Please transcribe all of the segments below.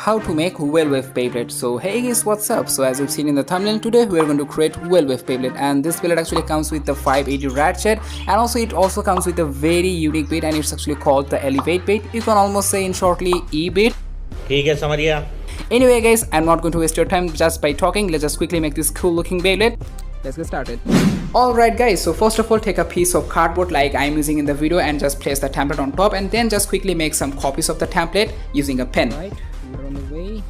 how to make Whale Wave Beyblade. So hey guys, what's up? So as you've seen in the thumbnail, today we are going to create Whale Wave Beyblade, and this Beyblade actually comes with the 580 ratchet, and also it also comes with a very unique bit, and it's actually called the Elevate bit. You can almost say in shortly E bit. ठीक है समझ गया. Anyway guys, I'm not going to waste your time just by talking. Let's just quickly make this cool looking Beyblade. Let's get started. Alright guys, so first of all take a piece of cardboard like I'm using in the video and just place the template on top, and then just quickly make some copies of the template using a pen. Right, we're on the way.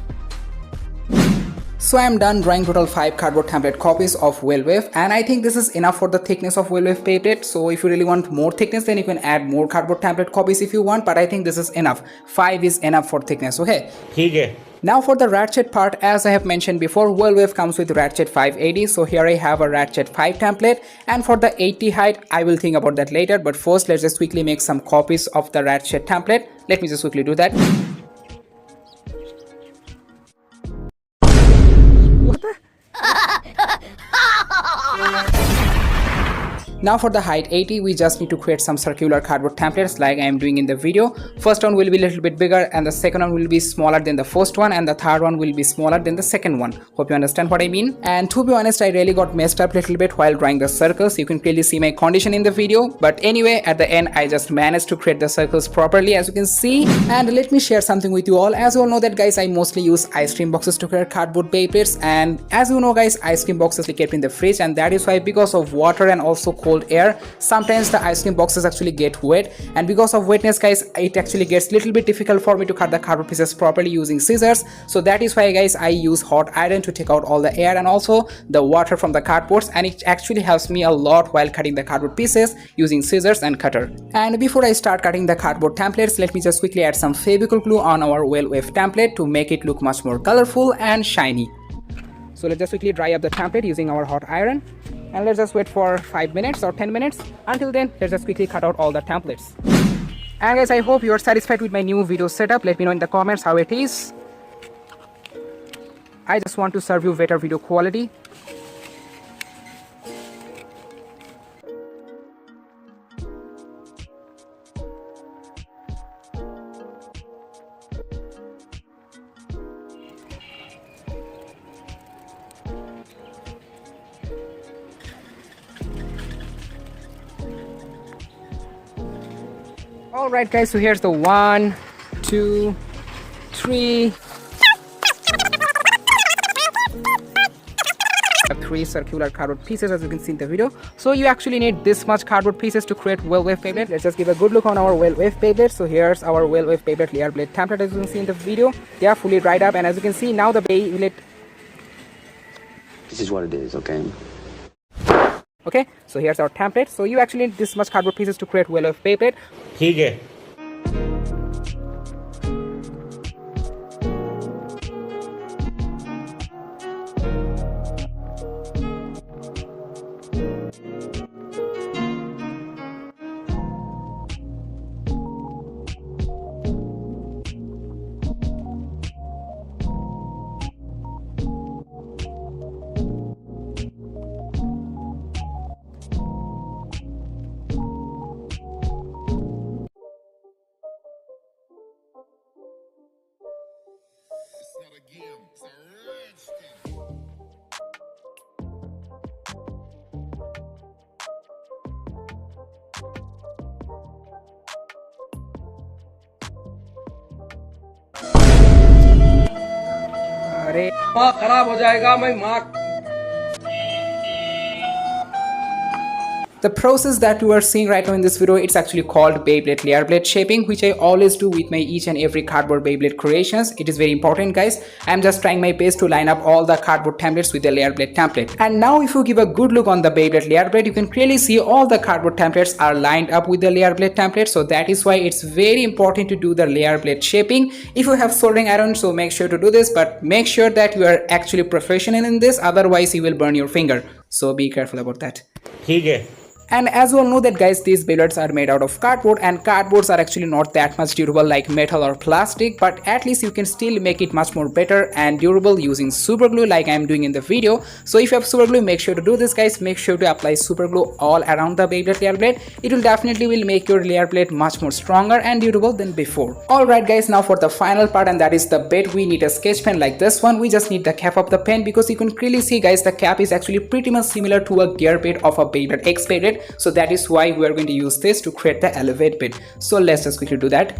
So I'm done drawing total 5 cardboard template copies of Whale Wave, and I think this is enough for the thickness of Whale Wave Beyblade. So if you really want more thickness, then you can add more cardboard template copies if you want, but I think this is enough. 5 is enough for thickness, okay? ठीक है. Now for the ratchet part, as I have mentioned before, Whale Wave comes with ratchet 580, so here I have a ratchet 5 template, and for the 80 height, I will think about that later, but first let's just quickly make some copies of the ratchet template. Let me just quickly do that. What the? Now for the height 80, we just need to create some circular cardboard templates like I am doing in the video. First one will be a little bit bigger, and the second one will be smaller than the first one, and the third one will be smaller than the second one. Hope you understand what I mean. And to be honest, I really got messed up a little bit while drawing the circles. You can clearly see my condition in the video, but anyway, at the end I just managed to create the circles properly, as you can see. And let me share something with you all. As you all know that guys, I mostly use ice cream boxes to create cardboard Beyblades, and as you know guys, ice cream boxes are kept in the fridge, and that is why, because of water and also cold air, sometimes the ice cream boxes actually get wet, and because of wetness guys, it actually gets little bit difficult for me to cut the cardboard pieces properly using scissors. So that is why guys, I use hot iron to take out all the air and also the water from the cardboards, and it actually helps me a lot while cutting the cardboard pieces using scissors and cutter. And before I start cutting the cardboard templates, let me just quickly add some Fevicol glue on our Whale Wave template to make it look much more colorful and shiny. So let's just quickly dry up the template using our hot iron, and let's just wait for 5 minutes or 10 minutes. Until then, let's just quickly cut out all the templates. And guys, I hope you are satisfied with my new video setup. Let me know in the comments how it is. I just want to serve you better video quality. Alright guys, so here's the 1, 2, 3 circular cardboard pieces, as you can see in the video. So you actually need this much cardboard pieces to create Whale Wave Beyblade. Let's just give a good look on our Whale Wave Beyblade. So here's our Whale Wave Beyblade layer blade template, as you can see in the video. They are fully dried up, and as you can see now the Beyblade. This is what it is, okay? Okay, so here's our template. So you actually need this much cardboard pieces to create Whale Wave Beyblade. ठीक है. अरे खराब हो जाएगा मैं माँ. The process that you are seeing right now in this video, it's actually called Beyblade layer blade shaping, which I always do with my each and every cardboard Beyblade creations. It is very important guys. I'm just trying my best to line up all the cardboard templates with the layer blade template. And now if you give a good look on the Beyblade layer blade, you can clearly see all the cardboard templates are lined up with the layer blade template. So that is why it's very important to do the layer blade shaping. If you have soldering iron, so make sure to do this, but make sure that you are actually professional in this, otherwise you will burn your finger. So be careful about that. ठीक है. And as you all know that guys, these Beyblades are made out of cardboard, and cardboards are actually not that much durable like metal or plastic, but at least you can still make it much more better and durable using super glue like I am doing in the video. So if you have super glue, make sure to do this guys. Make sure to apply super glue all around the Beyblade layer blade. It will definitely make your layer blade much more stronger and durable than before. Alright guys, now for the final part, and that is the bit. We need a sketch pen like this one. We just need the cap of the pen, because you can clearly see guys, the cap is actually pretty much similar to a gear bit of a Beyblade X Beyblade. So that is why we are going to use this to create the elevate bit. So let's just quickly do that.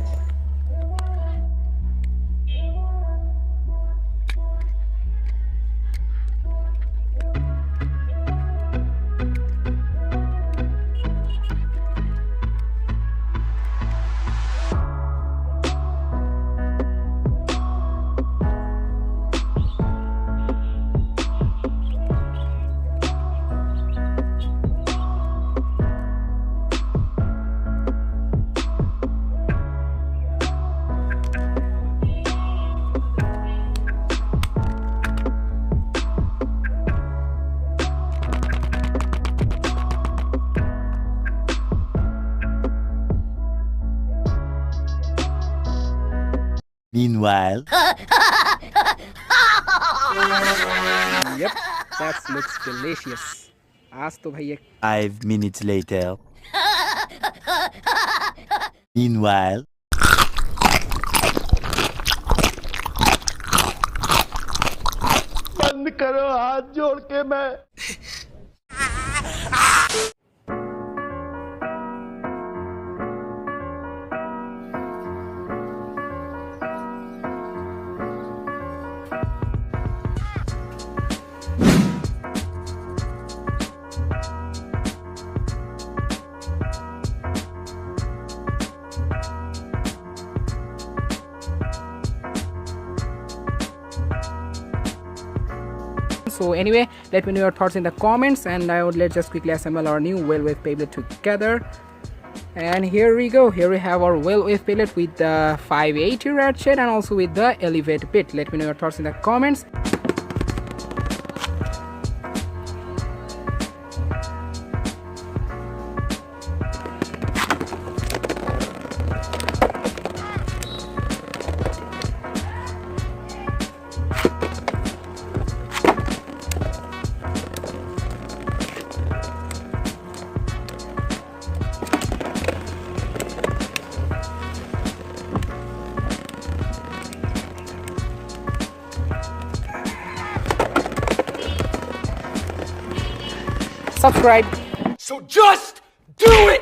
Meanwhile, Yep, that looks delicious. आज तो भाई 5 minutes later. Meanwhile, बंद करो हाथ जोड़ के मैं So anyway, let me know your thoughts in the comments, and let's just quickly assemble our new Whale Wave Beyblade together. And here we go. Here we have our Whale Wave Beyblade with the 580 ratchet and also with the elevate bit. Let me know your thoughts in the comments. Subscribe. So just do it.